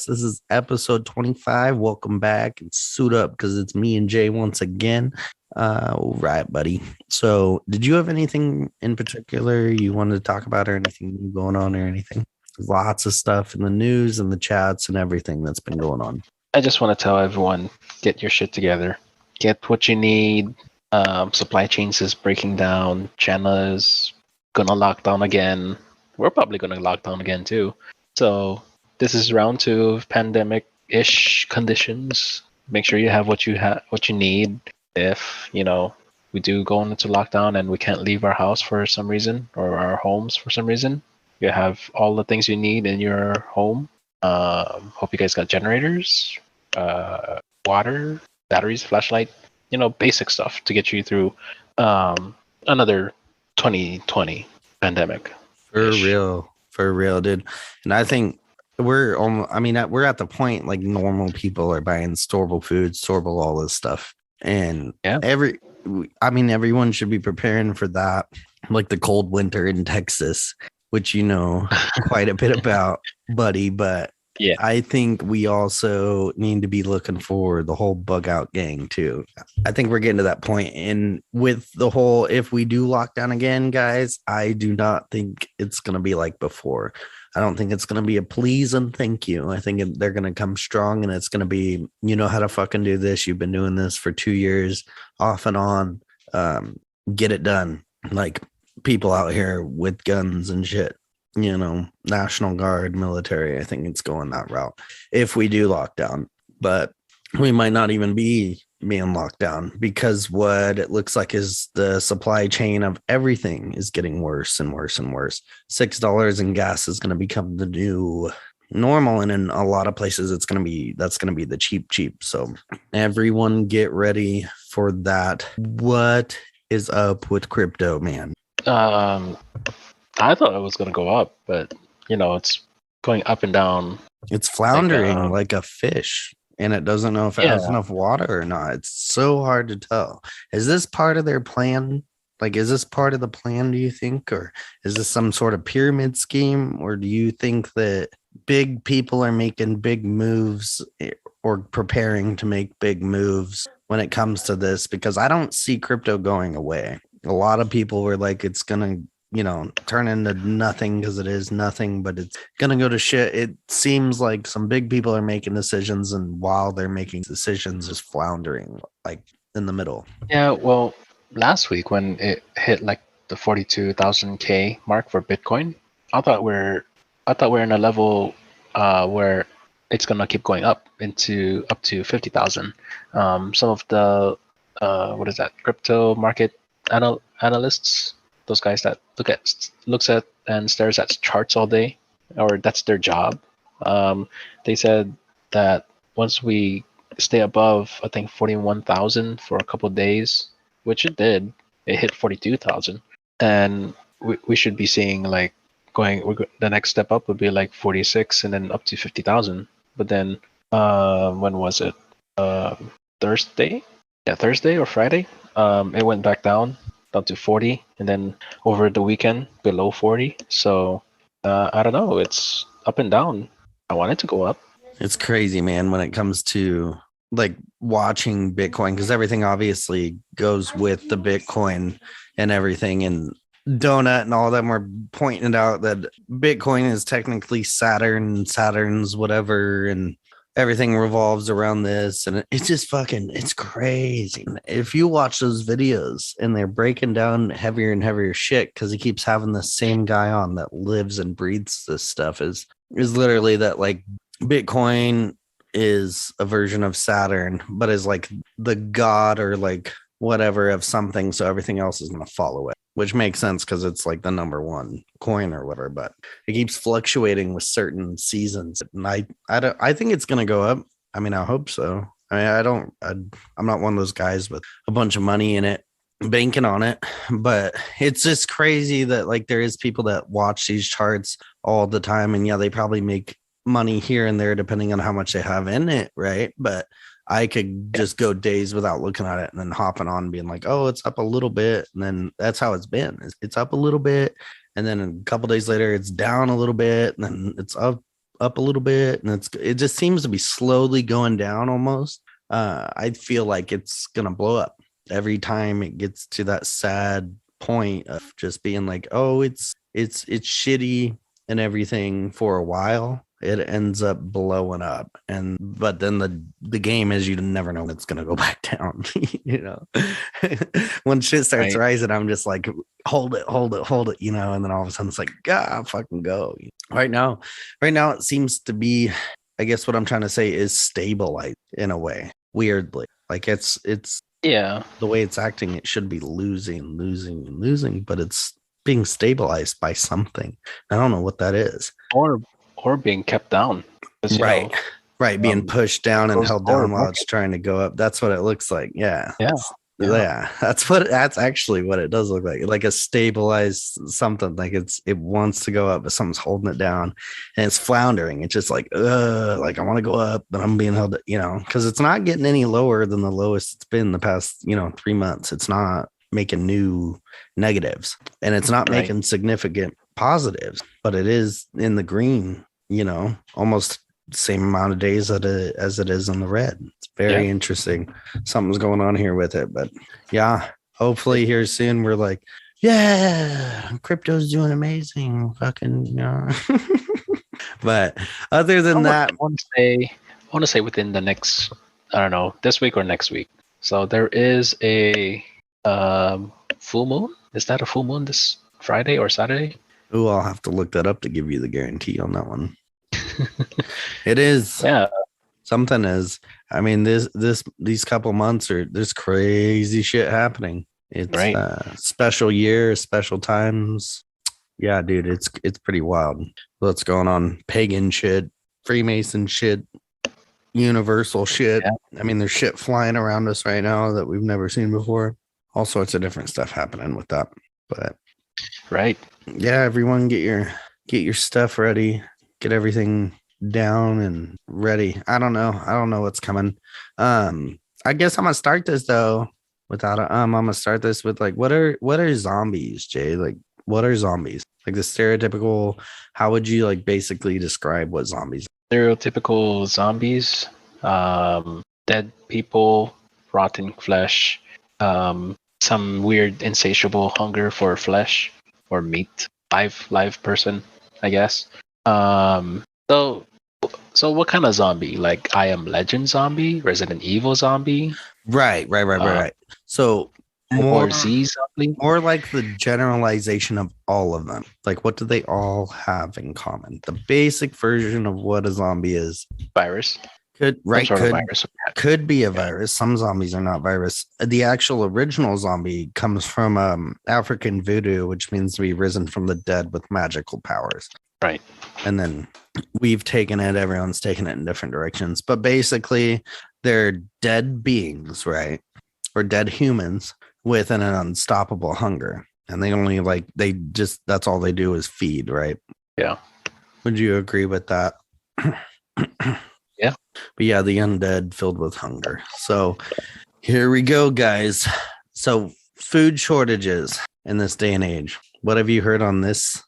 podcast. This is episode 25. Welcome back and suit up because it's me and Jay once again. All right, buddy. So, did you have anything in particular you wanted to talk about or anything new going on or anything? Lots of stuff in the news and the chats and everything that's been going on. I just want to tell everyone, get your shit together. Get what you need. Supply chains is breaking down. China is going to lock down again. We're probably going to lock down again too. So this is round 2 of pandemic-ish conditions. Make sure you have what you need. If we do go into lockdown and we can't leave our house for some reason or our homes for some reason, you have all the things you need in your home. Hope you guys got generators, water, batteries, flashlight. Basic stuff to get you through another 2020 pandemic. For real, dude. And I think we're at the point like normal people are buying storable food, storable all this stuff. And everyone should be preparing for that, like the cold winter in Texas, which you know quite a bit about, buddy. But yeah, I think we also need to be looking for the whole bug out gang too. I think we're getting to that point. And with the whole, if we do lock down again, guys, I do not think it's going to be like before. I don't think it's going to be a please and thank you. I think they're going to come strong and it's going to be, you know how to fucking do this. You've been doing this for 2 years off and on. Get it done. Like people out here with guns and shit. National Guard, military. I think it's going that route if we do lock down, but we might not even be being locked down because what it looks like is the supply chain of everything is getting worse and worse and worse. $6 in gas is going to become the new normal. And in a lot of places, that's going to be the cheap. So everyone get ready for that. What is up with crypto, man? I thought it was going to go up, but it's going up and down. It's floundering like a fish, and it doesn't know if it has enough water or not. It's so hard to tell. Is this part of their plan? Like, is this part of the plan, do you think? Or is this some sort of pyramid scheme? Or do you think that big people are making big moves or preparing to make big moves when it comes to this? Because I don't see crypto going away. A lot of people were like, it's going to turn into nothing because it is nothing, but it's going to go to shit. It seems like some big people are making decisions, and while they're making decisions is floundering like in the middle. Yeah, well, last week when it hit like the 42,000 mark for Bitcoin, I thought we're in a level where it's going to keep going up to 50,000. Some of the crypto market analysts, those guys that looks at and stares at charts all day, or that's their job. They said that once we stay above, I think 41,000 for a couple of days, which it did, it hit 42,000, and we should be seeing like the next step up would be like 46 and then up to 50,000. But then when was it? Thursday? Yeah, Thursday or Friday. It went back down to 40, and then over the weekend below 40. So I don't know, it's up and down. I want it to go up. It's crazy, man, when it comes to like watching Bitcoin, because everything obviously goes with the Bitcoin and everything, and Donut and all of them were pointing out that Bitcoin is technically Saturn's whatever, and everything revolves around this, and it's just it's crazy. If you watch those videos and they're breaking down heavier and heavier shit, because he keeps having the same guy on that lives and breathes this stuff, is literally that like Bitcoin is a version of Saturn, but is like the god or like whatever of something, so everything else is going to follow it, which makes sense because it's like the number one coin or whatever, but it keeps fluctuating with certain seasons. And I think it's going to go up. I mean, I hope so. I mean, I'm not one of those guys with a bunch of money in it, banking on it, but it's just crazy that like there is people that watch these charts all the time, and yeah, they probably make money here and there depending on how much they have in it, right? But I could just go days without looking at it and then hopping on and being like, oh, it's up a little bit. And then that's how it's been. It's up a little bit. And then a couple days later, it's down a little bit. And then it's up up a little bit, and it just seems to be slowly going down almost. I feel like it's gonna blow up every time it gets to that sad point of just being like, oh, it's shitty and everything for a while. It ends up blowing up, but then the game is you never know when it's gonna go back down. You know, when shit starts rising, I'm just like, hold it, you know, and then all of a sudden it's like, God, fucking go. Right now it seems to be, I guess what I'm trying to say is stabilized in a way, weirdly. Like it's the way it's acting, it should be losing, but it's being stabilized by something. I don't know what that is. Or being kept down. Right. Right. Being pushed down and held down while it's trying to go up. That's what it looks like. Yeah. Yeah. That's actually what it does look like a stabilized something. Like it wants to go up, but something's holding it down and it's floundering. It's just like I want to go up, but I'm being held, you know, because it's not getting any lower than the lowest it's been the past, 3 months. It's not making new negatives, and it's not making significant positives, but it is in the green, almost the same amount of days as it is in the red. It's very interesting. Something's going on here with it, but yeah, hopefully here soon we're like, yeah, crypto's doing amazing. Fucking But other than that, I want to say within the next, I don't know, this week or next week. So there is a full moon. Is that a full moon this Friday or Saturday? Oh, I'll have to look that up to give you the guarantee on that one. It is. Yeah. Something is. I mean, these couple months there's crazy shit happening. It's special year, special times. Yeah, dude, it's pretty wild. What's going on? Pagan shit, Freemason shit, universal shit. Yeah. I mean, there's shit flying around us right now that we've never seen before. All sorts of different stuff happening with that. But yeah, everyone get your stuff ready, get everything down and ready. I don't know what's coming. I guess I'm gonna start this though without I'm gonna start this with like, what are zombies, Jay? Like, what are zombies? Like the stereotypical, how would you like basically describe what zombies are? Stereotypical zombies, dead people, rotten flesh, some weird insatiable hunger for flesh or meat, live person, I guess. So what kind of zombie? Like I Am Legend zombie, Resident Evil zombie? Right. So more Z zombie? More like the generalization of all of them. Like what do they all have in common? The basic version of what a zombie is. Virus. Could be a virus. Some zombies are not virus. The actual original zombie comes from African voodoo, which means to be risen from the dead with magical powers. Right. And then we've taken it, everyone's taken it in different directions. But basically, they're dead beings, right? Or dead humans with an unstoppable hunger. And they only that's all they do is feed, right? Yeah. Would you agree with that? Yeah. But yeah, the undead filled with hunger. So here we go, guys. So food shortages in this day and age. What have you heard on this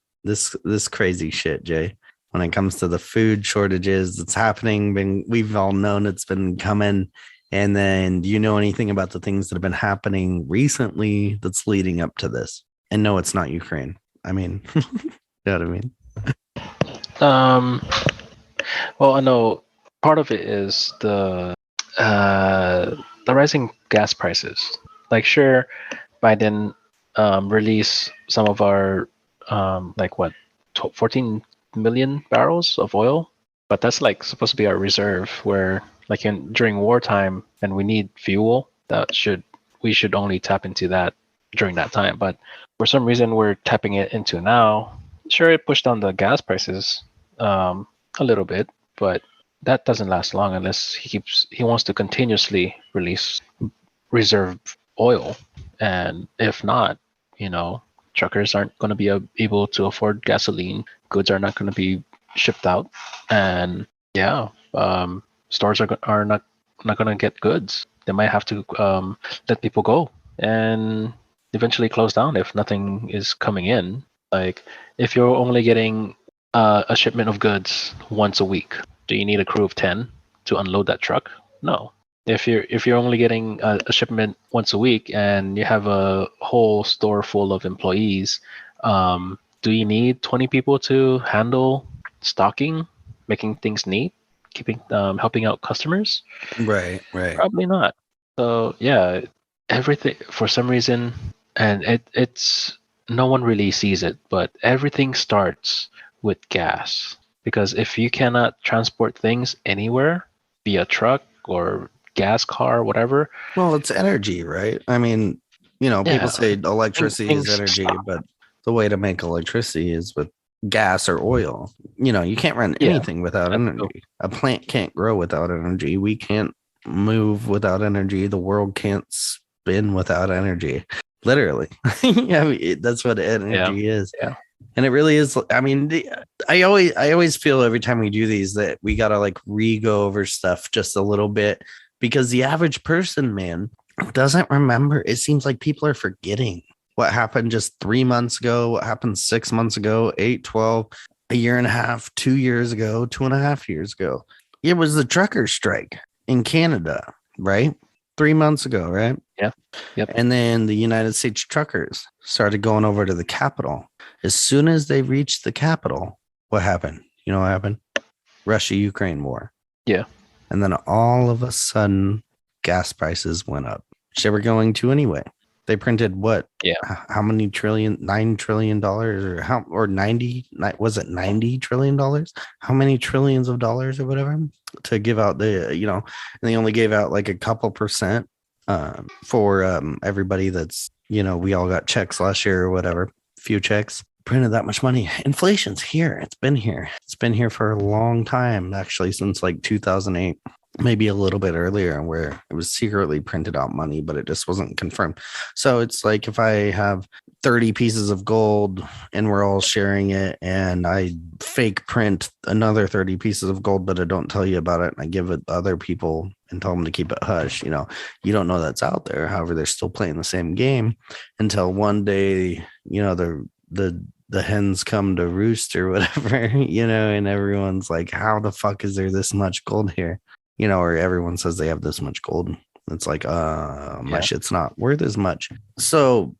crazy shit, Jay? When it comes to the food shortages that's happening, we've all known it's been coming. And then do you know anything about the things that have been happening recently that's leading up to this? And no, it's not Ukraine. I mean, you know what I mean? Well, I know part of it is the rising gas prices. Like, sure, Biden release some of our 14 million barrels of oil, but that's like supposed to be our reserve. Where like during wartime and we need fuel, we should only tap into that during that time. But for some reason, we're tapping it into now. Sure, it pushed down the gas prices a little bit, but that doesn't last long unless he wants to continuously release reserve oil. And if not, truckers aren't going to be able to afford gasoline. Goods are not going to be shipped out, and stores are not going to get goods. They might have to let people go and eventually close down if nothing is coming in. Like if you're only getting A shipment of goods once a week. Do you need a crew of 10 to unload that truck? No. If you're only getting a shipment once a week and you have a whole store full of employees, do you need 20 people to handle stocking, making things neat, keeping helping out customers? Right, right. Probably not. So yeah, everything for some reason, and it's no one really sees it, but everything starts with gas. Because if you cannot transport things anywhere via truck or gas car, whatever, Well, it's energy, right? I mean, people yeah, say electricity is things energy, stop. but the way to make electricity is with gas or oil. You can't run Yeah, anything without that's true. energy. A plant can't grow without energy. We can't move without energy. The world can't spin without energy. Literally. I mean, that's what Yeah, energy is. yeah, And it really is. I mean, I always feel every time we do these that we gotta like re-go over stuff just a little bit because the average person, man, doesn't remember. It seems like people are forgetting what happened just 3 months ago, what happened 6 months ago, 8, 12, a year and a half, 2 years ago, 2.5 years ago. It was the trucker strike in Canada, right? 3 months ago, right? yeah, yep. And then the United States truckers started going over to the Capitol. As soon as they reached the Capitol, what happened? You know what happened? Russia Ukraine war. Yeah, And then all of a sudden, gas prices went up, which they were going to anyway. They printed what? yeah, How many trillion? $9 trillion or how? Or 90? Was it $90 trillion? How many trillions of dollars or whatever to give out and they only gave out like a couple percent for everybody that's we all got checks last year or whatever, few checks printed that much money. Inflation's here. It's been here for a long time, actually, since like 2008, maybe a little bit earlier, where it was secretly printed out money, but it just wasn't confirmed. So it's like if I have 30 pieces of gold and we're all sharing it, and I fake print another 30 pieces of gold, but I don't tell you about it, and I give it to other people and tell them to keep it hush, you don't know that's out there. However, they're still playing the same game until one day, the hens come to roost or whatever, and everyone's like, how the fuck is there this much gold here? Or everyone says they have this much gold. It's like, my yeah, shit's not worth as much. So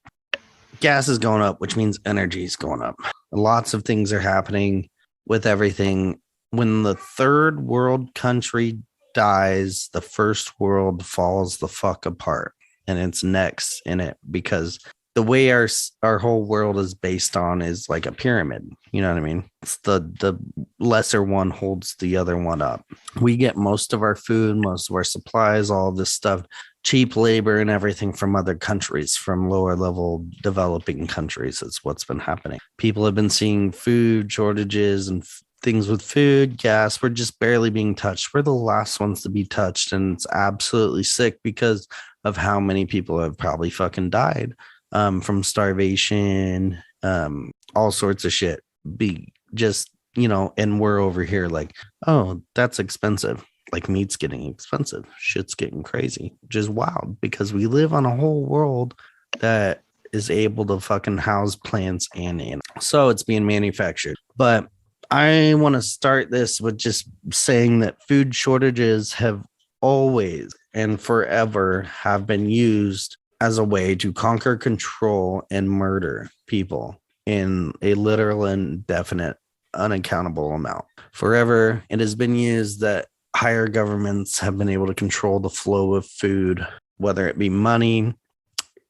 gas is going up, which means energy is going up. Lots of things are happening with everything. When the third world country dies, the first world falls the fuck apart, and it's next in it because the way our whole world is based on is like a pyramid. You know what I mean? It's the lesser one holds the other one up. We get most of our food, most of our supplies, all of this stuff, cheap labor and everything from other countries, from lower level developing countries. It's what's been happening. People have been seeing food shortages and things with food, gas. We're just barely being touched. We're the last ones to be touched, and it's absolutely sick because of how many people have probably fucking died from starvation, all sorts of shit. Be just, and we're over here like, oh, that's expensive. Like meat's getting expensive. Shit's getting crazy, which is wild because we live on a whole world that is able to fucking house plants and animals. So it's being manufactured. But I want to start this with just saying that food shortages have always and forever have been used as a way to conquer, control, and murder people in a literal and definite, unaccountable amount. Forever, it has been used that higher governments have been able to control the flow of food, whether it be money,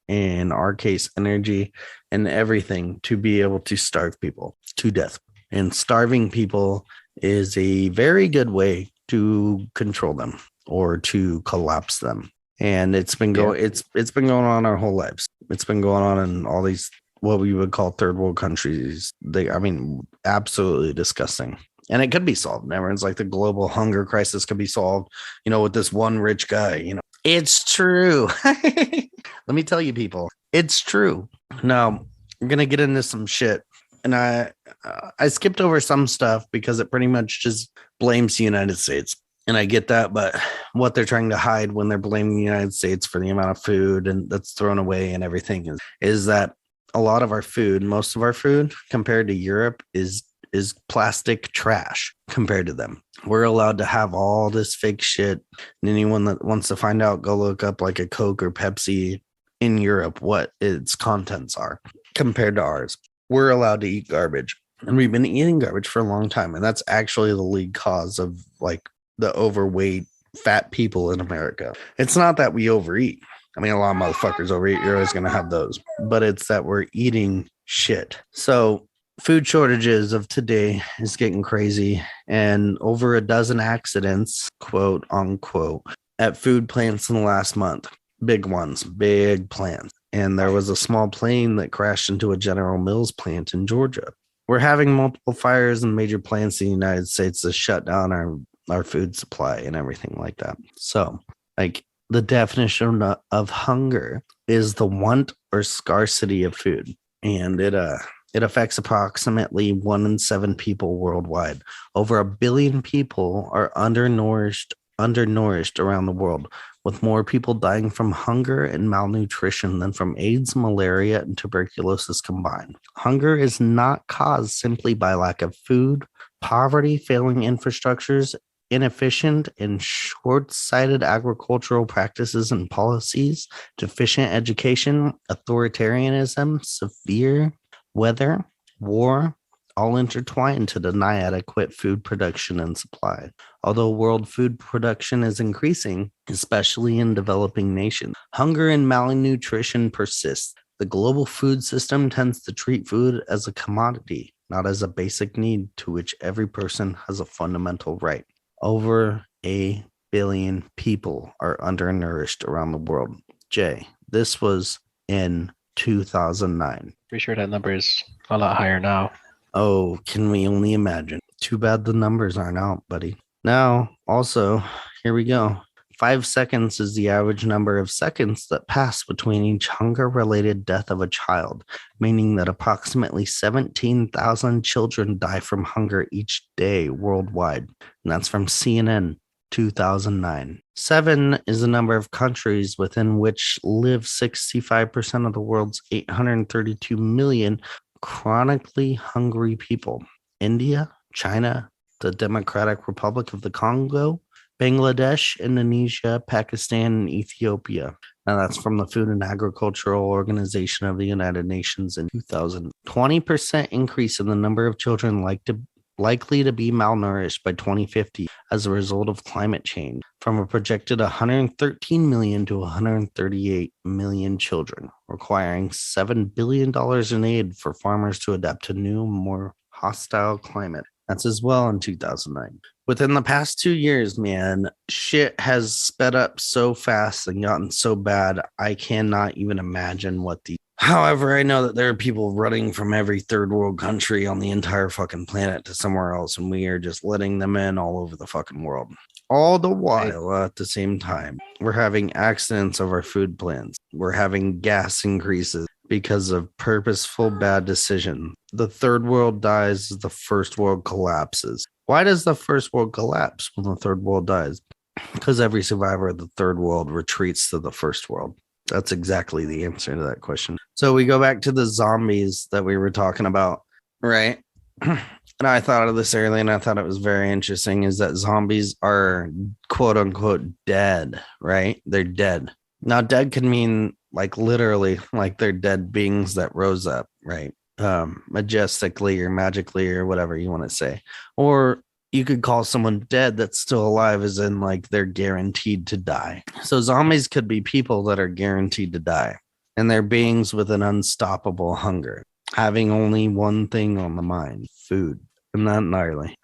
in our case, energy, and everything, to be able to starve people to death. And starving people is a very good way to control them or to collapse them. And it's been it's been going on our whole lives. It's been going on in all these what we would call third world countries. Absolutely disgusting. And it could be solved. Everyone's like the global hunger crisis could be solved, with this one rich guy. It's true. Let me tell you, people, it's true. Now, I'm gonna get into some shit, and I skipped over some stuff because it pretty much just blames the United States. And I get that, but what they're trying to hide when they're blaming the United States for the amount of food and that's thrown away and everything is that a lot of our food, most of our food compared to Europe is is plastic trash compared to them. We're allowed to have all this fake shit. And anyone that wants to find out, go look up like a Coke or Pepsi in Europe, what its contents are compared to ours. We're allowed to eat garbage. And we've been eating garbage for a long time. And that's actually the lead cause of like the overweight, fat people in America. It's not that we overeat. I mean, a lot of motherfuckers overeat. You're always going to have those. But it's that we're eating shit. So food shortages of today is getting crazy, and over a dozen accidents, quote unquote, at food plants in the last month. Big ones, big plants. And there was a small plane that crashed into a General Mills plant in Georgia. We're having multiple fires in major plants in the United States to shut down our food supply and everything like that. So, like, the definition of hunger is the want or scarcity of food. And it affects approximately 1 in 7 people worldwide. Over 1 billion people are undernourished around the world, with more people dying from hunger and malnutrition than from AIDS, malaria, and tuberculosis combined. Hunger is not caused simply by lack of food, poverty, failing infrastructures, inefficient and short-sighted agricultural practices and policies, deficient education, authoritarianism, severe weather, war, all intertwined to deny adequate food production and supply. Although world food production is increasing, especially in developing nations, hunger and malnutrition persist. The global food system tends to treat food as a commodity, not as a basic need to which every person has a fundamental right. Over 1 billion people are undernourished around the world. Jay, this was in 2009. Pretty sure that number is a lot higher now. Oh, can we only imagine? Too bad the numbers aren't out, buddy. Now, also, here we go. 5 seconds is the average number of seconds that pass between each hunger-related death of a child, meaning that approximately 17,000 children die from hunger each day worldwide. And that's from CNN 2009. 7 is the number of countries within which live 65% of the world's 832 million chronically hungry people. India, China, the Democratic Republic of the Congo, Bangladesh, Indonesia, Pakistan, and Ethiopia. Now that's from the Food and Agricultural Organization of the United Nations in 2000. 20% increase in the number of children likely to be malnourished by 2050 as a result of climate change, from a projected 113 million to 138 million children, requiring $7 billion in aid for farmers to adapt to new, more hostile climate. That's as well in 2009. Within the past 2 years, man, shit has sped up so fast and gotten so bad, I cannot even imagine what the... However, I know that there are people running from every third world country on the entire fucking planet to somewhere else, and we are just letting them in all over the fucking world. All the while, at the same time, we're having accidents of our food plants. We're having gas increases because of purposeful bad decision. The third world dies, the first world collapses. Why does the first world collapse when the third world dies? Because every survivor of the third world retreats to the first world. That's exactly the answer to that question. So we go back to the zombies that we were talking about, right? And I thought of this earlier, and I thought it was very interesting, is that zombies are quote unquote dead, right? They're dead. Now, dead can mean like literally like they're dead beings that rose up, right? Majestically or magically or whatever you want to say. Or you could call someone dead that's still alive as in like they're guaranteed to die. So zombies could be people that are guaranteed to die, and they're beings with an unstoppable hunger, having only one thing on the mind: food. Isn't that gnarly?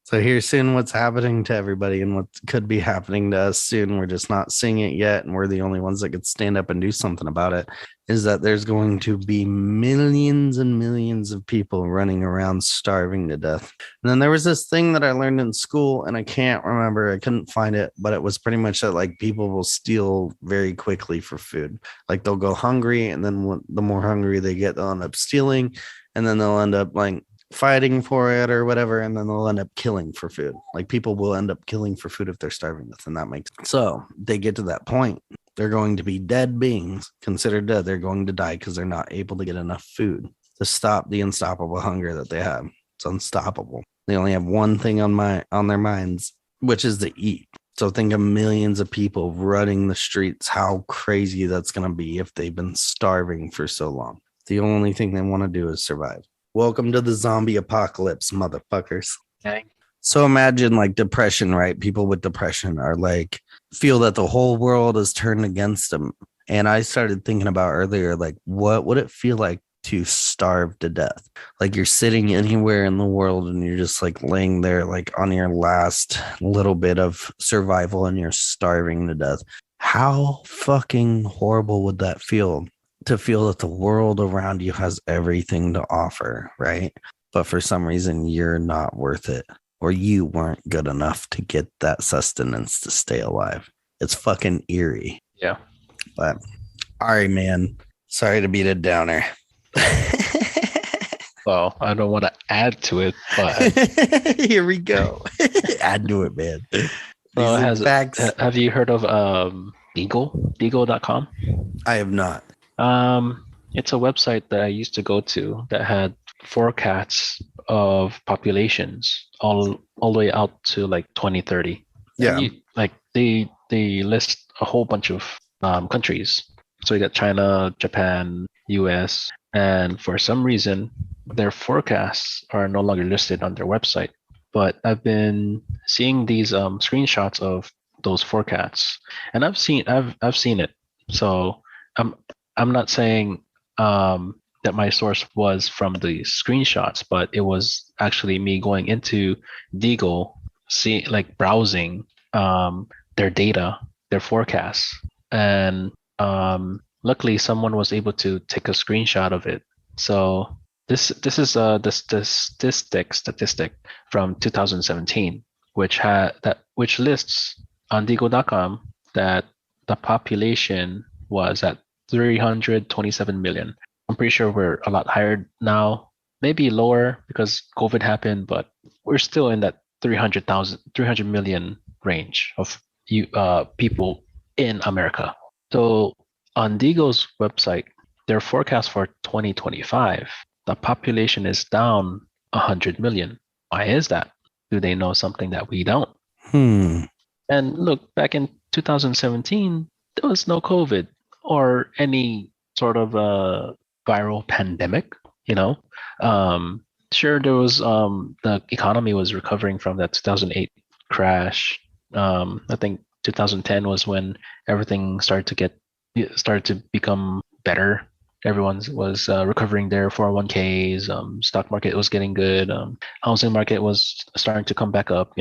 So here's soon what's happening to everybody and what could be happening to us soon. We're just not seeing it yet, and we're the only ones that could stand up and do something about it. Is that there's going to be millions and millions of people running around starving to death. And then there was this thing that I learned in school, and I can't remember, I couldn't find it, but it was pretty much that like people will steal very quickly for food. Like they'll go hungry, and then the more hungry they get, they'll end up stealing, and then they'll end up like fighting for it or whatever, and then they'll end up killing for food. Like people will end up killing for food if they're starving, and that makes sense. So they get to that point, they're going to be dead beings, considered dead. They're going to die because they're not able to get enough food to stop the unstoppable hunger that they have. It's unstoppable. They only have one thing on their minds, which is to eat. So think of millions of people running the streets, how crazy that's going to be if they've been starving for so long. The only thing they want to do is survive. Welcome to the zombie apocalypse, motherfuckers. Okay. So imagine like depression, right? People with depression are like, feel that the whole world is turned against them. And I started thinking about earlier, like, what would it feel like to starve to death? Like you're sitting anywhere in the world and you're just like laying there, like on your last little bit of survival and you're starving to death. How fucking horrible would that feel? To feel that the world around you has everything to offer, right? But for some reason, you're not worth it, or you weren't good enough to get that sustenance to stay alive. It's fucking eerie. Yeah. But all right, man. Sorry to beat it downer. Well, I don't want to add to it, but here we go. Add to it, man. Well, have you heard of Deagle.com? I have not. It's a website that I used to go to that had forecasts of populations all the way out to like 2030. Yeah. They list a whole bunch of countries. So you got China, Japan, US, and for some reason their forecasts are no longer listed on their website. But I've been seeing these screenshots of those forecasts, and I've seen it. So I'm not saying that my source was from the screenshots, but it was actually me going into Deagle, browsing their data, their forecasts, and luckily someone was able to take a screenshot of it. So this is the statistic from 2017, which lists on Deagle.com that the population was at 327 million. I'm pretty sure we're a lot higher now, maybe lower because COVID happened, but we're still in that 300 million range of people in America. So on Deagle's website, their forecast for 2025, the population is down 100 million. Why is that? Do they know something that we don't? And look, back in 2017, there was no COVID or any sort of viral pandemic, Sure, there was the economy was recovering from that 2008 crash. I think 2010 was when everything started to become better. Everyone was recovering their 401ks. Stock market was getting good. Housing market was starting to come back up.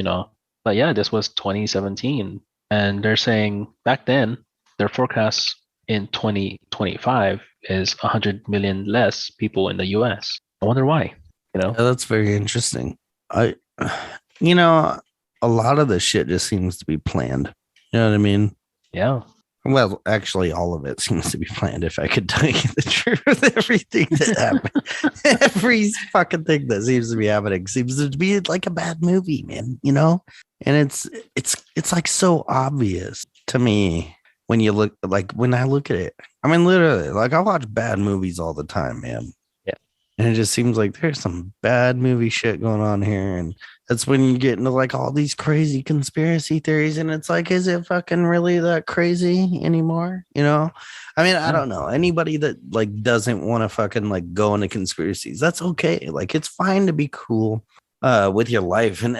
But yeah, this was 2017, and they're saying back then their forecast in 2025 is 100 million less people in the U.S. I wonder why. Yeah, that's very interesting. A lot of this shit just seems to be planned. You know what I mean? Yeah. Well, actually, all of it seems to be planned. If I could tell you the truth, everything that happened, every fucking thing that seems to be happening seems to be like a bad movie, man. And it's like so obvious to me when you look, like when I look at it. I mean, literally, like I watch bad movies all the time, man. Yeah. And it just seems like there's some bad movie shit going on here, and that's when you get into like all these crazy conspiracy theories, and it's like, is it fucking really that crazy anymore? I mean, I don't know. Anybody that like doesn't want to fucking like go into conspiracies, that's okay. Like it's fine to be cool with your life, and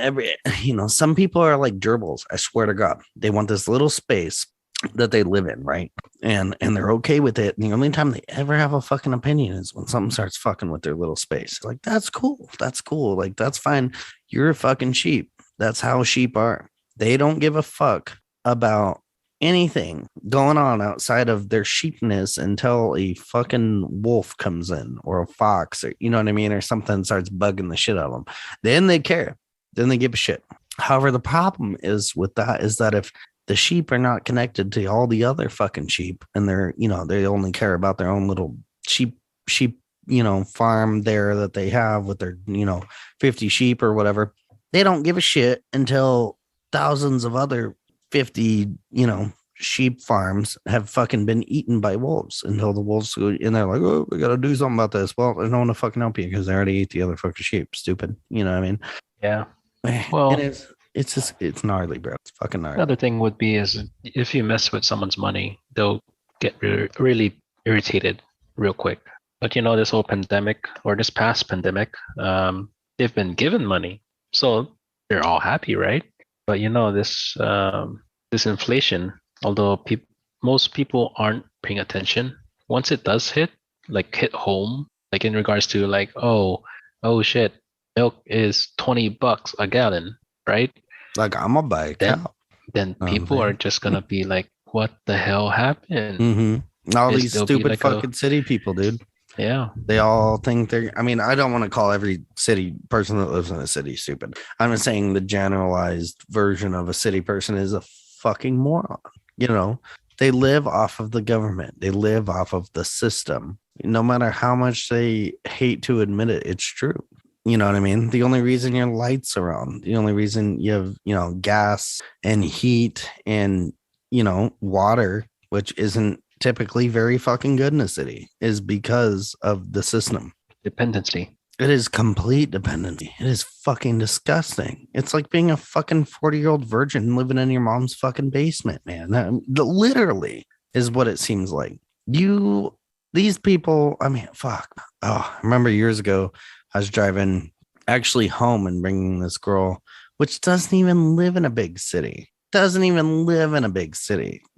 some people are like gerbils. I swear to God, they want this little space that they live in, right? And they're okay with it. And the only time they ever have a fucking opinion is when something starts fucking with their little space. Like, that's cool. Like, that's fine. You're a fucking sheep. That's how sheep are. They don't give a fuck about anything going on outside of their sheepness until a fucking wolf comes in, or a fox, or you know what I mean, or something starts bugging the shit out of them. Then they care. Then they give a shit. However, the problem is with that is that if the sheep are not connected to all the other fucking sheep, and they only care about their own little sheep, farm there that they have with their, 50 sheep or whatever. They don't give a shit until thousands of other 50, sheep farms have fucking been eaten by wolves until the wolves go, and they're like, oh, we gotta do something about this. Well, there's no one to fucking help you because they already ate the other fucking sheep. Stupid. You know what I mean? Yeah. And Well, it's just it's gnarly, bro. It's fucking gnarly. another thing would be is if you mess with someone's money, they'll get really irritated real quick. But this whole pandemic or this past pandemic, they've been given money, so they're all happy, right? But this inflation, although most people aren't paying attention, once it does hit home, like in regards to like, oh shit, milk is $20 a gallon, right? Like I'm gonna buy a cow. Then people are just gonna be like, what the hell happened? Mm-hmm. All these stupid fucking city people, dude. Yeah. They all think I mean, I don't want to call every city person that lives in a city stupid. I'm just saying the generalized version of a city person is a fucking moron. They live off of the government. They live off of the system. No matter how much they hate to admit it, it's true. You know what I mean? The only reason your lights are on, the only reason you have, gas and heat and, water, which isn't typically very fucking good in a city, is because of the system. Dependency. It is complete dependency. It is fucking disgusting. It's like being a fucking 40-year-old virgin living in your mom's fucking basement, man. That literally is what it seems like. These people, I mean, fuck. Oh, I remember years ago, I was driving actually home and bringing this girl, which doesn't even live in a big city. If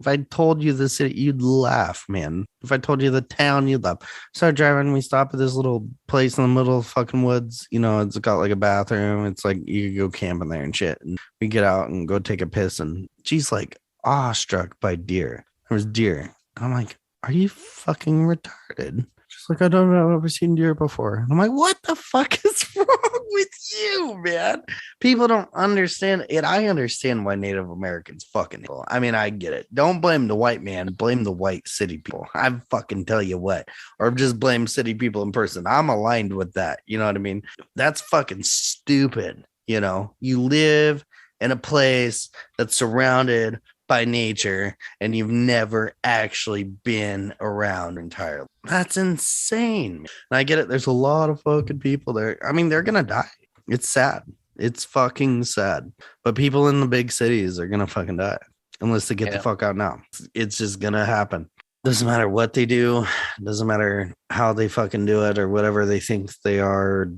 I told you the city, you'd laugh, man. If I told you the town, you'd laugh. Start driving, we stop at this little place in the middle of fucking woods. It's got like a bathroom. It's like you could go camping there and shit. And we get out and go take a piss. And she's like awestruck by deer. There was deer. And I'm like, are you fucking retarded? She's like, I don't know. I've never seen deer before. I'm like, what the fuck is wrong with you, man? People don't understand it. I understand why Native Americans fucking. I mean, I get it. Don't blame the white man. Blame the white city people. I fucking tell you what. Or just blame city people in person. I'm aligned with that. You know what I mean? That's fucking stupid. You live in a place that's surrounded by nature and you've never actually been around entirely. That's insane. And I get it. There's a lot of fucking people there. I mean, they're gonna die. It's sad. It's fucking sad. But people in the big cities are gonna fucking die unless they get the fuck out now. It's just gonna happen. Doesn't matter what they do. Doesn't matter how they fucking do it or whatever they think they are.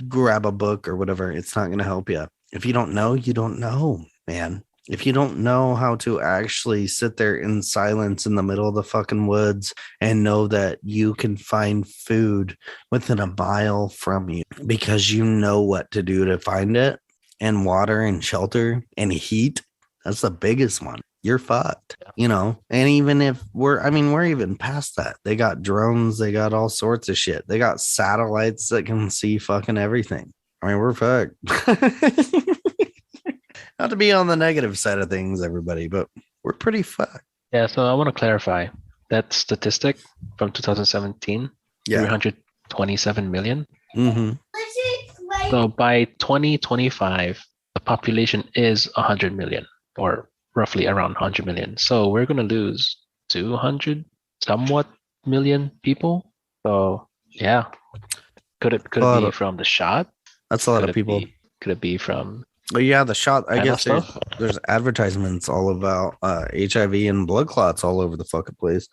Grab a book or whatever. It's not gonna help you. If you don't know, you don't know, man. If you don't know how to actually sit there in silence in the middle of the fucking woods and know that you can find food within a mile from you because you know what to do to find it, and water and shelter and heat, that's the biggest one. You're fucked, And even if we're even past that. They got drones, they got all sorts of shit. They got satellites that can see fucking everything. I mean, we're fucked. Not to be on the negative side of things, everybody, but we're pretty fucked. Yeah, so I want to clarify that statistic from 2017, 327 million. Mm-hmm. So by 2025, the population is 100 million, or roughly around 100 million. So we're going to lose 200 somewhat million people. So yeah, could it be from the shot? That's a lot of people. Could it be from... Well, yeah, the shot. I guess there's advertisements all about HIV and blood clots all over the fucking place.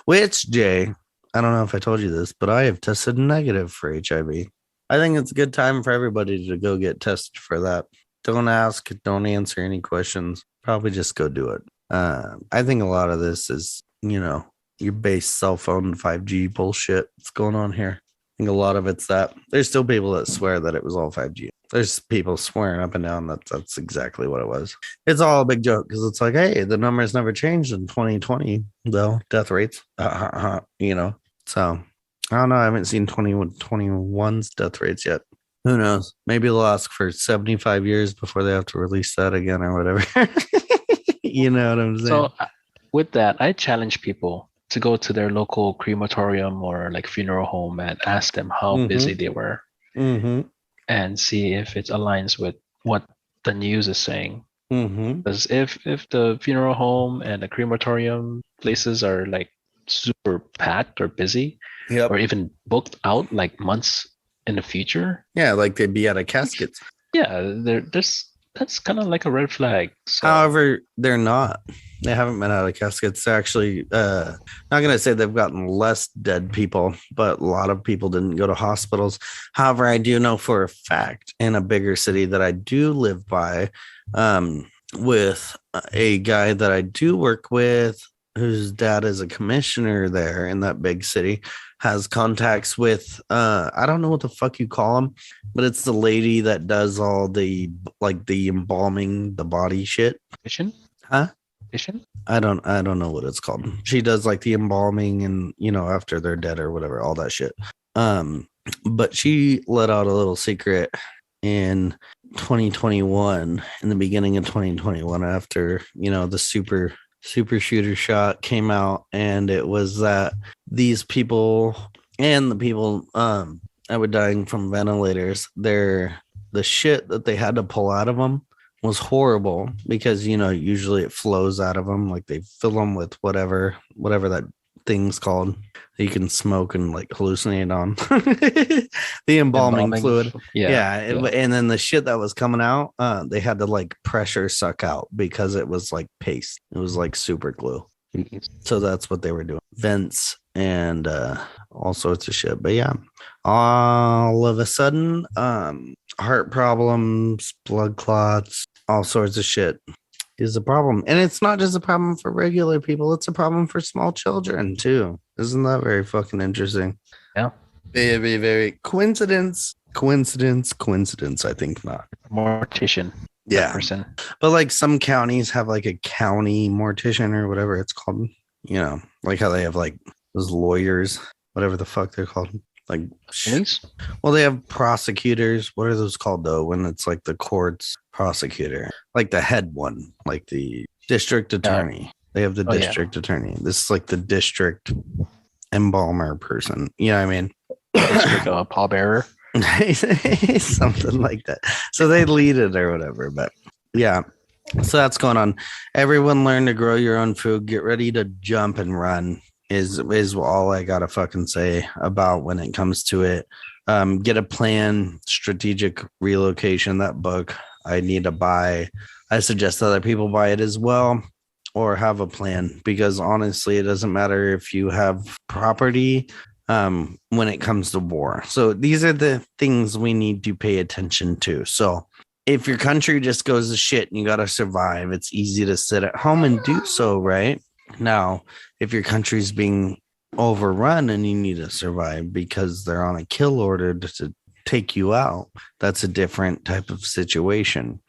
Which, Jay, I don't know if I told you this, but I have tested negative for HIV. I think it's a good time for everybody to go get tested for that. Don't ask, don't answer any questions. Probably just go do it. I think a lot of this is, your base cell phone 5G bullshit that's going on here. I think a lot of it's that. There's still people that swear that it was all 5G. There's people swearing up and down that that's exactly what it was. It's all a big joke because it's like, hey, the numbers never changed in 2020, though. Death rates, So, I don't know. I haven't seen 2021's death rates yet. Who knows? Maybe they'll ask for 75 years before they have to release that again or whatever. You know what I'm saying? So with that, I challenge people to go to their local crematorium or like funeral home and ask them how busy they were, and see if it aligns with what the news is saying. Mm-hmm. Because if the funeral home and the crematorium places are like super packed or busy, or Yep. even booked out like months in the future, Yeah, like they'd be out of caskets. yeah, there's that's kind of like a red flag. So However, they're not. They haven't been out of caskets. They're actually not gonna say they've gotten less dead people, but a lot of people didn't go to hospitals. However, I do know for a fact in a bigger city that I do live by, with a guy that I do work with whose dad is a commissioner there in that big city, has contacts with I don't know what the fuck you call them, but it's the lady that does all the like the embalming the body shit. vision, Huh? vision. I don't know what it's called. She does like the embalming and after they're dead or whatever, all that shit. Um but she let out a little secret in 2021, in the beginning of 2021, after the super shooter shot came out, and it was that these people and the people that were dying from ventilators, the shit that they had to pull out of them was horrible, because usually it flows out of them, like they fill them with whatever that thing's called that you can smoke and like hallucinate on. The embalming Embalming. fluid. Yeah, Yeah, yeah. and then the shit that was coming out, they had to like pressure suck out because it was like paste. It was like super glue. So that's what they were doing. Vents and all sorts of shit. But yeah, all of a sudden, heart problems, blood clots, all sorts of shit is a problem. And it's not just a problem for regular people, it's a problem for small children too. Isn't that very fucking interesting? Yeah. Very, very coincidence. I think not. Mortician. That Yeah. person. But like some counties have like a county mortician or whatever it's called. Like how they have like those lawyers, whatever the fuck they're called. Like, Police? well, they have prosecutors. What are those called though? When it's like the court's prosecutor, like the head one, like the district attorney. They have the district attorney. This is like the district embalmer person. You know what I mean? District pallbearer. Something like that. So they lead it or whatever. But yeah, so that's going on. Everyone learn to grow your own food. Get ready to jump and run is all I gotta fucking say about when it comes to it. Get a plan, strategic relocation. That book I need to buy. I suggest other people buy it as well, or have a plan, because honestly, it doesn't matter if you have property when it comes to war. So these are the things we need to pay attention to. So if your country just goes to shit and you got to survive, it's easy to sit at home and do so, right? Now, if your country's being overrun and you need to survive because they're on a kill order to take you out, that's a different type of situation.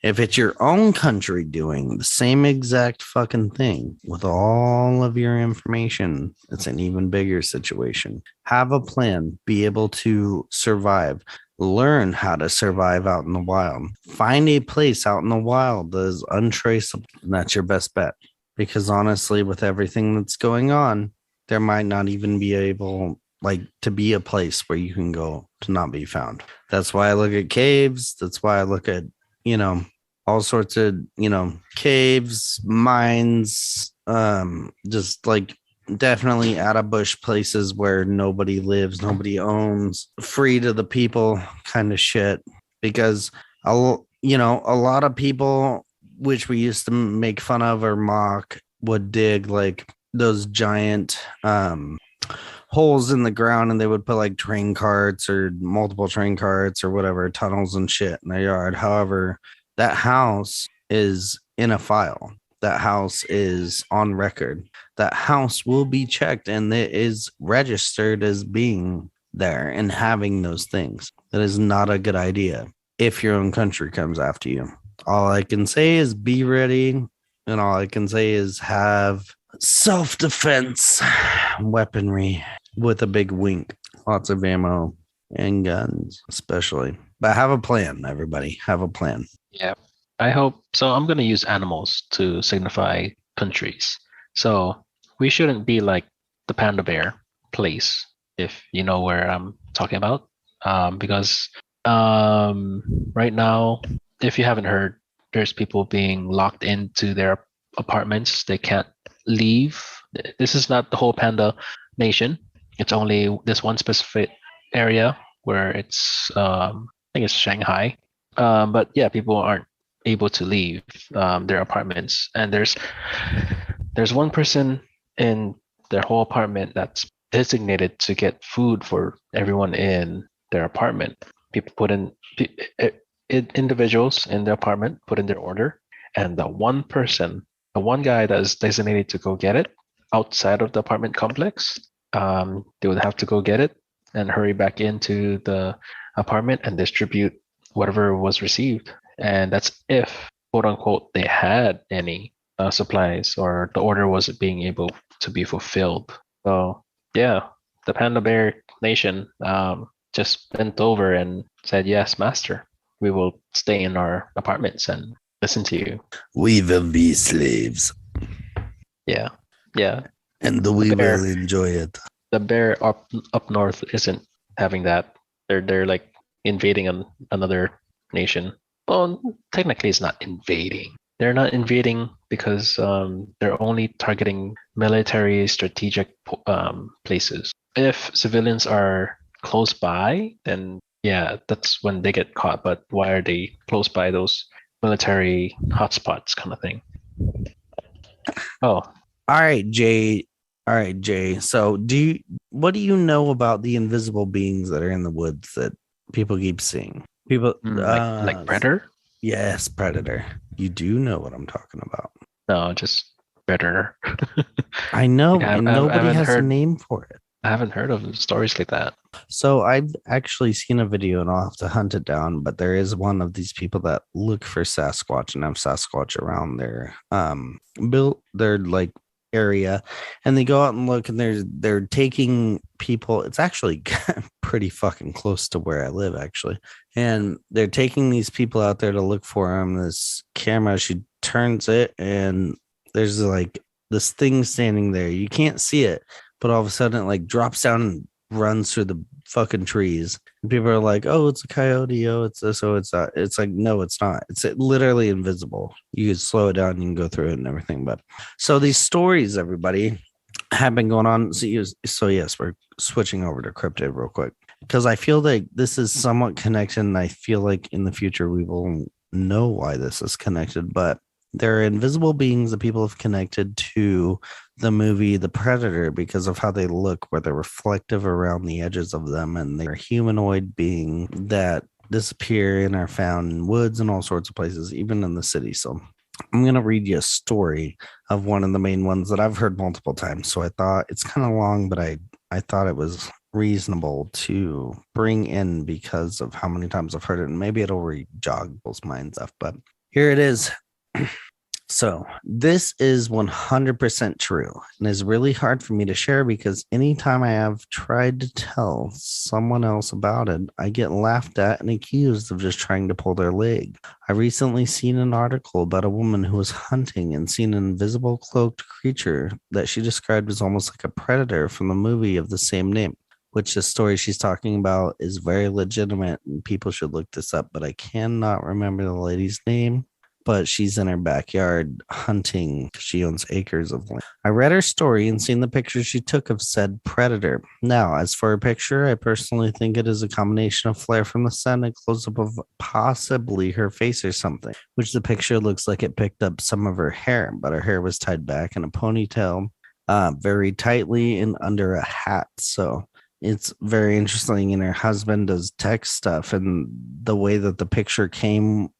If it's your own country doing the same exact fucking thing with all of your information, it's an even bigger situation. Have a plan, be able to survive, learn how to survive out in the wild, find a place out in the wild that is untraceable, and that's your best bet. Because honestly, with everything that's going on, there might not even be able to be a place where you can go to not be found. That's why I look at caves. That's why I look at, all sorts of, caves, mines, just like definitely out of bush places where nobody lives, nobody owns, free to the people kind of shit. Because, a lot of people, which we used to make fun of or mock, would dig like those giant, holes in the ground, and they would put like train carts or multiple train carts or whatever, tunnels and shit in their yard. However, that house is in a file. That house is on record. That house will be checked and it is registered as being there and having those things. That is not a good idea if your own country comes after you. All I can say is be ready. And all I can say is have self-defense weaponry with a big wink, lots of ammo and guns, especially. But have a plan, everybody. Have a plan. Yeah, I hope so. I'm going to use animals to signify countries. So we shouldn't be like the panda bear place, if you know where I'm talking about. Because right now, if you haven't heard, There's people being locked into their apartments. They can't leave. This is not the whole Panda Nation. It's only this one specific area where it's I think it's Shanghai. But yeah, people aren't able to leave their apartments, and there's one person in their whole apartment that's designated to get food for everyone in their apartment. People put in individuals in the apartment put in their order, and the one guy that is designated to go get it outside of the apartment complex, they would have to go get it and hurry back into the apartment and distribute whatever was received. And that's if, quote unquote, they had any supplies or the order was being able to be fulfilled. So yeah, the Panda Bear Nation just bent over and said, "Yes, master, we will stay in our apartments and listen to you. We will be slaves." Yeah, yeah. And we will enjoy it. The bear up north isn't having that. They're like invading another nation. Well, technically, it's not invading. They're not invading because they're only targeting military strategic places. If civilians are close by, then yeah, that's when they get caught. But why are they close by those military hotspots kind of thing? Oh, all right, Jay. All right, Jay. So, what do you know about the invisible beings that are in the woods that people keep seeing? People like Predator? Yes, Predator. You do know what I'm talking about. No, just Predator. I know, and nobody has a name for it. I haven't heard of stories like that. So I've actually seen a video, and I'll have to hunt it down. But there is one of these people that look for Sasquatch and have Sasquatch around their their like area, and they go out and look, and they're taking people. It's actually pretty fucking close to where I live, actually, and they're taking these people out there to look for them. This camera, she turns it, and there's like this thing standing there. You can't see it, but all of a sudden it like drops down and runs through the fucking trees. And people are like, "Oh, it's a coyote. Oh, it's this. Oh, it's that." It's like, no, it's not. It's literally invisible. You can slow it down. You can go through it and everything. But so these stories, everybody, have been going on. So yes, we're switching over to cryptid real quick because I feel like this is somewhat connected. And I feel like in the future we will know why this is connected. But there are invisible beings that people have connected to the movie The Predator because of how they look, where they're reflective around the edges of them, and they're a humanoid being that disappear and are found in woods and all sorts of places, even in the city. So I'm going to read you a story of one of the main ones that I've heard multiple times. So I thought it's kind of long, but I thought it was reasonable to bring in because of how many times I've heard it, and maybe it'll jog people's minds up. But here it is. So this is 100% true and is really hard for me to share because anytime I have tried to tell someone else about it, I get laughed at and accused of just trying to pull their leg. I recently seen an article about a woman who was hunting and seen an invisible cloaked creature that she described as almost like a predator from the movie of the same name, which the story she's talking about is very legitimate and people should look this up, but I cannot remember the lady's name. But she's in her backyard hunting. She owns acres of land. I read her story and seen the pictures she took of said predator. Now, as for her picture, I personally think it is a combination of flare from the sun and close-up of possibly her face or something, which the picture looks like it picked up some of her hair, but her hair was tied back in a ponytail very tightly and under a hat. So it's very interesting. And her husband does tech stuff, and the way that the picture came,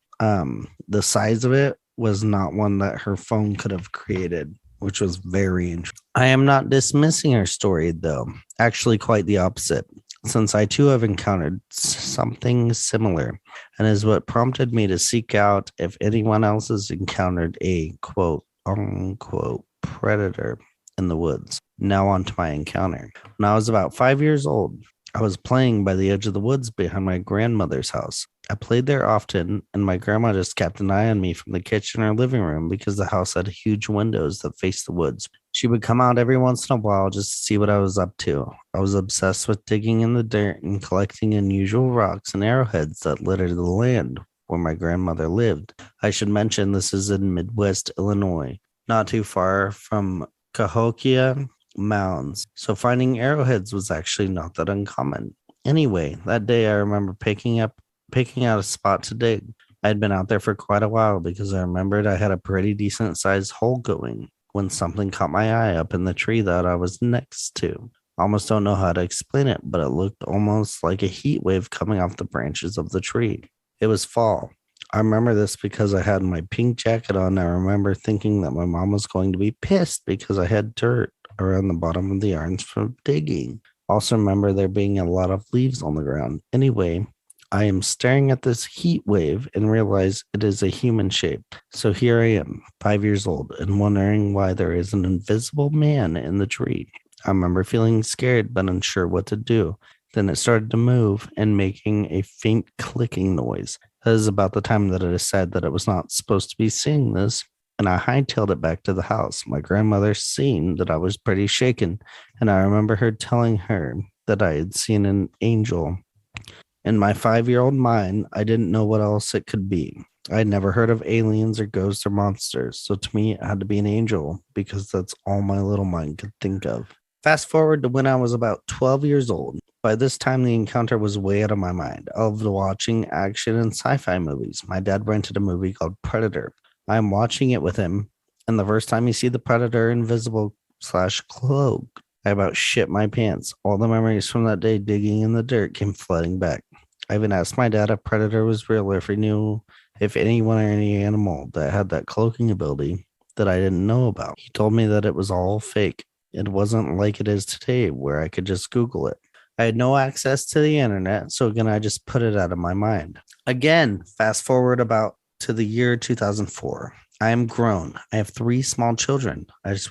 the size of it was not one that her phone could have created, which was very interesting. I am not dismissing her story, though. Actually, quite the opposite, since I too have encountered something similar, and is what prompted me to seek out if anyone else has encountered a quote unquote predator in the woods. Now on to my encounter. When I was about 5 years old, I was playing by the edge of the woods behind my grandmother's house. I played there often, and my grandma just kept an eye on me from the kitchen or living room because the house had huge windows that faced the woods. She would come out every once in a while just to see what I was up to. I was obsessed with digging in the dirt and collecting unusual rocks and arrowheads that littered the land. where my grandmother lived. I should mention this is in Midwest Illinois, not too far from Cahokia Mounds. So finding arrowheads was actually not that uncommon. Anyway, that day I remember picking out a spot to dig. I had been out there for quite a while because I remembered I had a pretty decent sized hole going when something caught my eye up in the tree that I was next to. I almost don't know how to explain it, but it looked almost like a heat wave coming off the branches of the tree. It was fall. I remember this because I had my pink jacket on. I remember thinking that my mom was going to be pissed because I had dirt around the bottom of the yarns from digging. Also remember there being a lot of leaves on the ground. Anyway, I am staring at this heat wave and realize it is a human shape. So here I am, 5 years old, and wondering why there is an invisible man in the tree. I remember feeling scared but unsure what to do. Then it started to move and making a faint clicking noise. That is about the time that I decided that it was not supposed to be seeing this, and I hightailed it back to the house. My grandmother seen that I was pretty shaken, and I remember her telling her that I had seen an angel. In my 5-year-old mind, I didn't know what else it could be. I had never heard of aliens or ghosts or monsters, so to me, it had to be an angel because that's all my little mind could think of. Fast forward to when I was about 12 years old. By this time, the encounter was way out of my mind. I loved watching action and sci-fi movies. My dad rented a movie called Predator. I'm watching it with him, and the first time you see the Predator invisible slash cloak, I about shit my pants. All the memories from that day digging in the dirt came flooding back. I even asked my dad if Predator was real or if he knew if anyone or any animal that had that cloaking ability that I didn't know about. He told me that it was all fake. It wasn't like it is today where I could just Google it. I had no access to the internet, so again, I just put it out of my mind. Again, fast forward about to the year 2004. I am grown. I have 3 small children. I just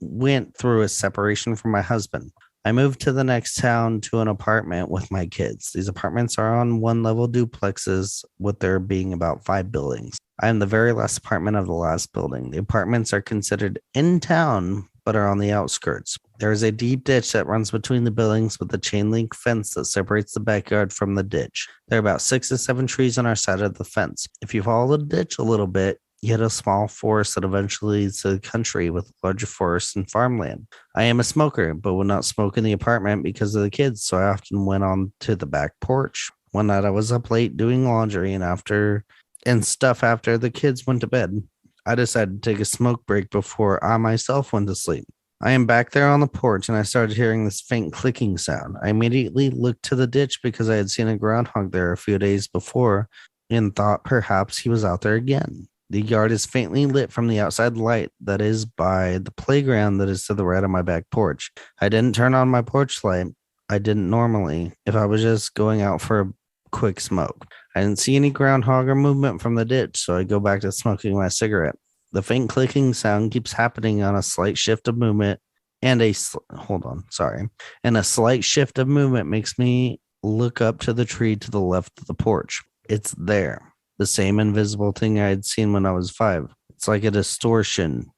went through a separation from my husband. I moved to the next town to an apartment with my kids. These apartments are on 1-level duplexes, with there being about 5 buildings. I am the very last apartment of the last building. The apartments are considered in town, but are on the outskirts. There is a deep ditch that runs between the buildings with a chain link fence that separates the backyard from the ditch. There are about 6 to 7 trees on our side of the fence. If you follow the ditch a little bit, you hit a small forest that eventually leads to the country with larger forests and farmland. I am a smoker, but would not smoke in the apartment because of the kids, so I often went on to the back porch. One night I was up late doing laundry and stuff after the kids went to bed. I decided to take a smoke break before I myself went to sleep. I am back there on the porch and I started hearing this faint clicking sound. I immediately looked to the ditch because I had seen a groundhog there a few days before and thought perhaps he was out there again. The yard is faintly lit from the outside light that is by the playground that is to the right of my back porch. I didn't turn on my porch light. I didn't normally if I was just going out for a quick smoke. I didn't see any groundhog or movement from the ditch, so I go back to smoking my cigarette. The faint clicking sound keeps happening on a slight shift of movement and a slight shift of movement makes me look up to the tree to the left of the porch. It's there. The same invisible thing I had seen when I was 5. It's like a distortion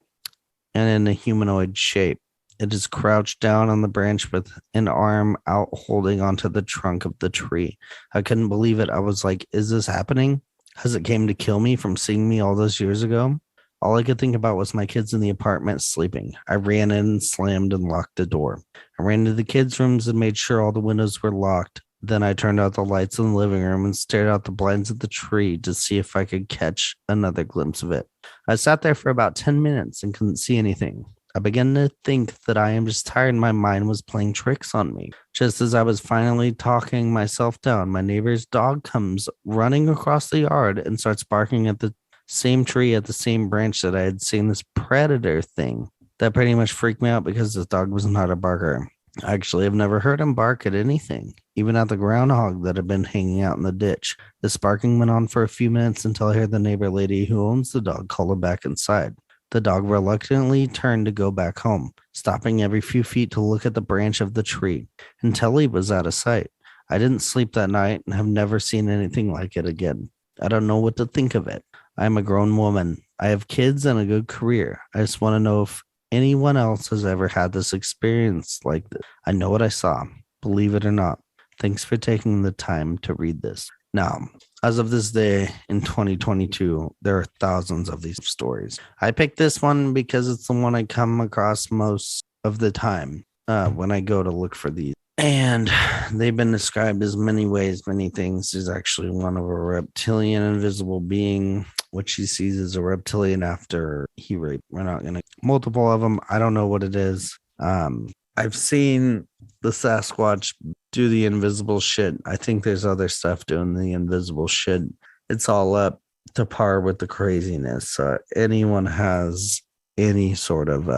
and in a humanoid shape. It is crouched down on the branch with an arm out holding onto the trunk of the tree. I couldn't believe it. I was like, is this happening? Has it came to kill me from seeing me all those years ago? All I could think about was my kids in the apartment sleeping. I ran in, slammed, and locked the door. I ran to the kids' rooms and made sure all the windows were locked. Then I turned out the lights in the living room and stared out the blinds of the tree to see if I could catch another glimpse of it. I sat there for about 10 minutes and couldn't see anything. I began to think that I am just tired and my mind was playing tricks on me. Just as I was finally talking myself down, my neighbor's dog comes running across the yard and starts barking at the same tree at the same branch that I had seen this predator thing. That pretty much freaked me out because this dog was not a barker. Actually, I've never heard him bark at anything, even at the groundhog that had been hanging out in the ditch. This barking went on for a few minutes until I heard the neighbor lady who owns the dog call him back inside. The dog reluctantly turned to go back home, stopping every few feet to look at the branch of the tree until he was out of sight. I didn't sleep that night and have never seen anything like it again. I don't know what to think of it. I'm a grown woman. I have kids and a good career. I just want to know if anyone else has ever had this experience like this. I know what I saw, believe it or not. Thanks for taking the time to read this. Now, as of this day in 2022, there are thousands of these stories. I picked this one because it's the one I come across most of the time when I go to look for these. And they've been described as many ways, many things. There's actually one of a reptilian invisible being, which he sees as a reptilian after he raped. We're not going to multiple of them. I don't know what it is. I've seen the Sasquatch do the invisible shit. I think there's other stuff doing the invisible shit. It's all up to par with the craziness. Anyone has any sort of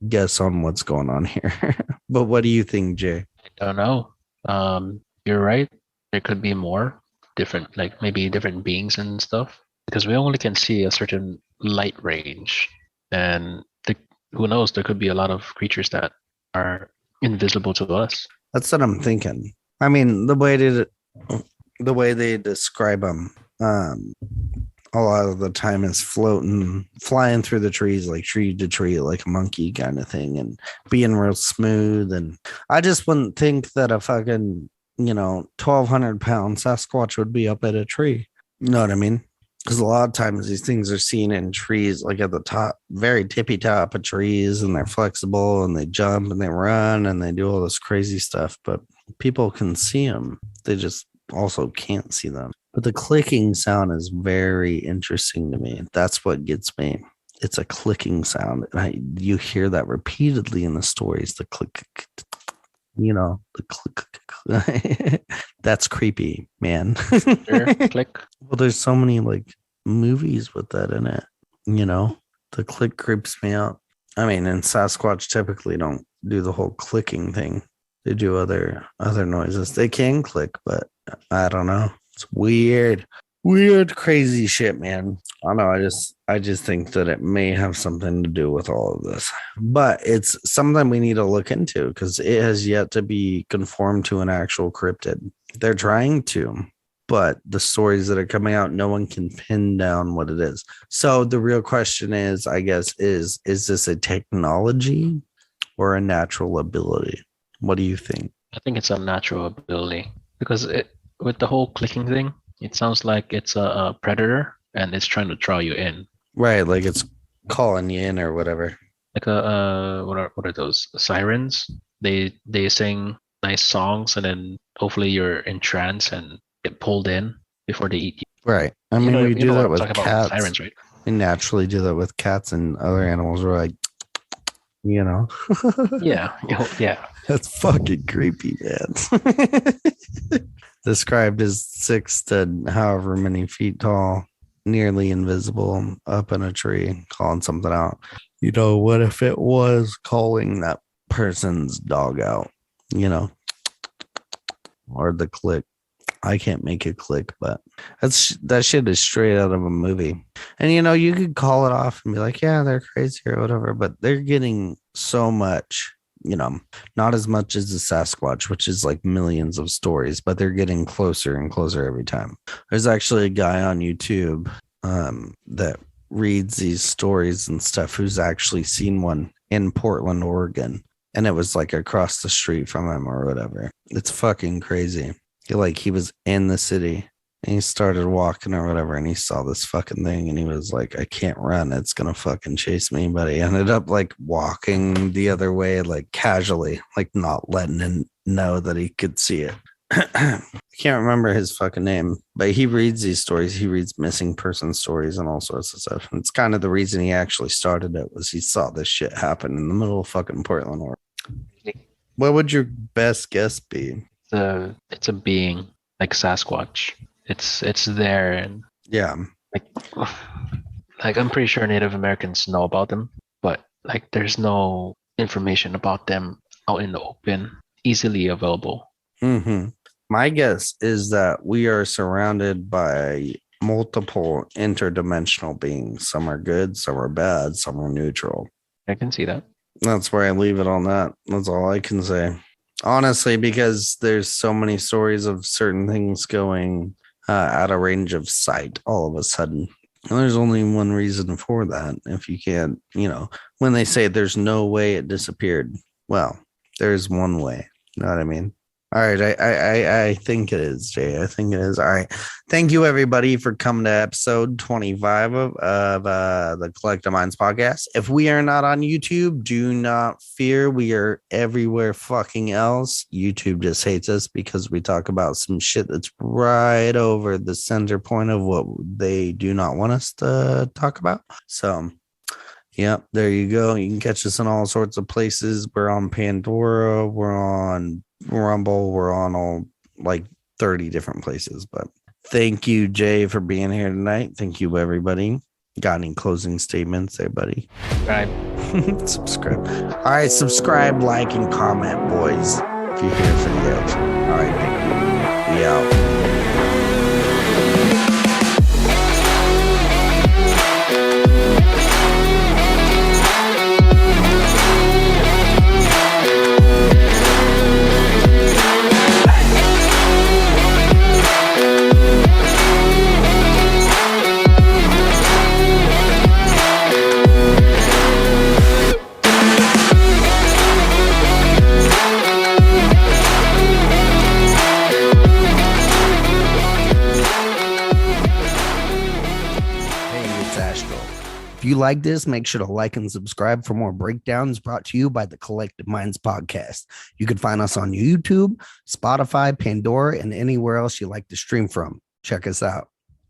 guess on what's going on here. But what do you think, Jay? I don't know. You're right. There could be more different, like maybe different beings and stuff, because we only can see a certain light range, and who knows? There could be a lot of creatures that are invisible to us. That's what I'm thinking. I mean, the way they describe them, a lot of the time is floating, flying through the trees, like tree to tree, like a monkey kind of thing, and being real smooth. And I just wouldn't think that a fucking 1,200-pound Sasquatch would be up at a tree. You know what I mean? Because a lot of times these things are seen in trees, like at the top, very tippy top of trees, and they're flexible and they jump and they run and they do all this crazy stuff. But people can see them. They just also can't see them. But the clicking sound is very interesting to me. That's what gets me. It's a clicking sound. And you hear that repeatedly in the stories. The click, the click. That's creepy, man. Sure, click. Well, there's so many like movies with that in it. The click creeps me out. I mean, and Sasquatch typically don't do the whole clicking thing. They do other noises. They can click, but I don't know. It's weird, crazy shit, man. I don't know. I just think that it may have something to do with all of this, but it's something we need to look into because it has yet to be conformed to an actual cryptid. They're trying to, but the stories that are coming out, no one can pin down what it is. So the real question is, I guess, is this a technology or a natural ability? What do you think? I think it's a natural ability because with the whole clicking thing, it sounds like it's a predator and it's trying to draw you in. Right, like it's calling you in or whatever. Like what are those sirens? They sing nice songs and then hopefully you're in trance and get pulled in before they eat you. Right. I mean, we do that with cats. About sirens, right? We naturally do that with cats and other animals. We're like, Yeah. Yeah. That's fucking creepy, man. Described as 6 to however many feet tall, nearly invisible, up in a tree, calling something out. What if it was calling that person's dog out? Or the click. I can't make it click, but that shit is straight out of a movie. And you could call it off and be like, yeah, they're crazy or whatever, but they're getting so much, not as much as the Sasquatch, which is like millions of stories, but they're getting closer and closer every time. There's actually a guy on YouTube that reads these stories and stuff who's actually seen one in Portland, Oregon, and it was like across the street from him or whatever. It's fucking crazy. He was in the city and he started walking or whatever and he saw this fucking thing and he was like, I can't run. It's going to fucking chase me. But he ended up like walking the other way, like casually, like not letting him know that he could see it. I can't remember his fucking name, but he reads these stories. He reads missing person stories and all sorts of stuff. And it's kind of the reason he actually started it was he saw this shit happen in the middle of fucking Portland, Oregon. What would your best guess be? It's a being like Sasquatch. It's there and yeah, like I'm pretty sure Native Americans know about them, but like there's no information about them out in the open, easily available. Mm-hmm. My guess is that we are surrounded by multiple interdimensional beings. Some are good, some are bad, some are neutral. I can see that. That's where I leave it on that. That's all I can say. Honestly, because there's so many stories of certain things going out of range of sight all of a sudden. And there's only one reason for that. If you can't, when they say there's no way it disappeared, well, there's one way. You know what I mean? All right, I think it is, Jay. I think it is. All right. Thank you, everybody, for coming to episode 25 of the Collective Minds podcast. If we are not on YouTube, do not fear. We are everywhere fucking else. YouTube just hates us because we talk about some shit that's right over the center point of what they do not want us to talk about. So, yep, there you go. You can catch us in all sorts of places. We're on Pandora. We're on Rumble. We're on all like 30 different places. But thank you, Jay, for being here tonight. Thank you, everybody. Got any closing statements there, buddy? Subscribe. Subscribe. All right, subscribe, like, and comment, boys. If you're here for the outro. All right, thank you. We out. If you like this, make sure to like and subscribe for more breakdowns brought to you by the Collective Minds podcast. You can find us on YouTube, Spotify, Pandora, and anywhere else you like to stream from. Check us out.